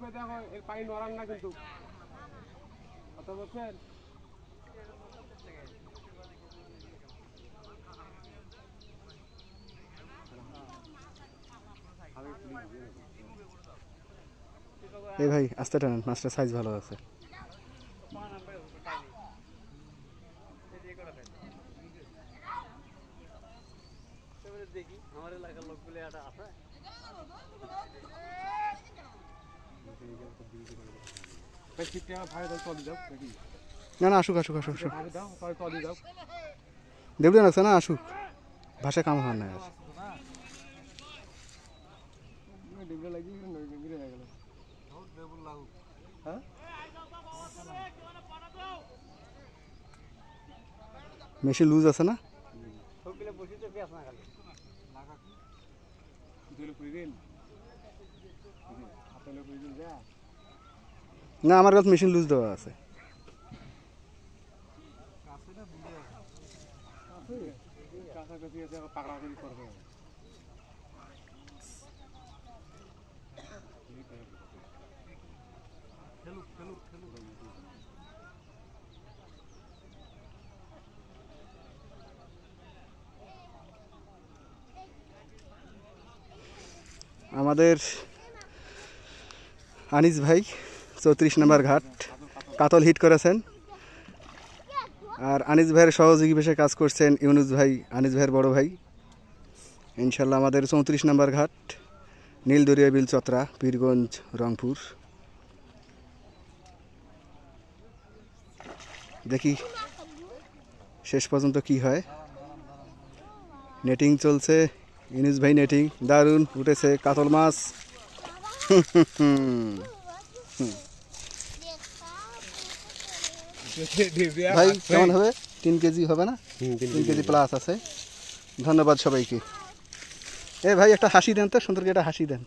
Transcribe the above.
দেখো এর পানি নড়ান না কিন্তু কথা বলছেন এই ভাই আস্তে টানেন, মাছটার সাইজ ভালো আছে। না না, আসুক আসুক আসুক আসুক, দেবলেন আছে না, আসুক, ভাষা কাম হওয়ার নাই। মেশিন লুজ আছে না? না, আমার কাছে মেশিন লুজ দেওয়া আছে। আমাদের আনিস ভাই 34 নম্বর ঘাট কাতল হিট করেছেন। আর আনিস ভাইয়ের সহযোগী বেশে কাজ করছেন ইউনুস ভাই, আনিস ভাইয়ের বড় ভাই। ইনশাল্লাহ আমাদের 34 নম্বর ঘাট, নীলদরিয়া বিল, চতরা, পীরগঞ্জ, রংপুর। দেখি শেষ পর্যন্ত কি হয়। নেটিং চলছে, ইউনুস ভাই নেটিং দারুণ উঠেছে কাতল মাছ। ভাই কেমন হবে? 3 কেজি হবে না? 3 কেজি প্লাস আছে। ধন্যবাদ সবাইকে। এ ভাই একটা হাসি দেন তো, সুন্দর একটা হাসি দেন।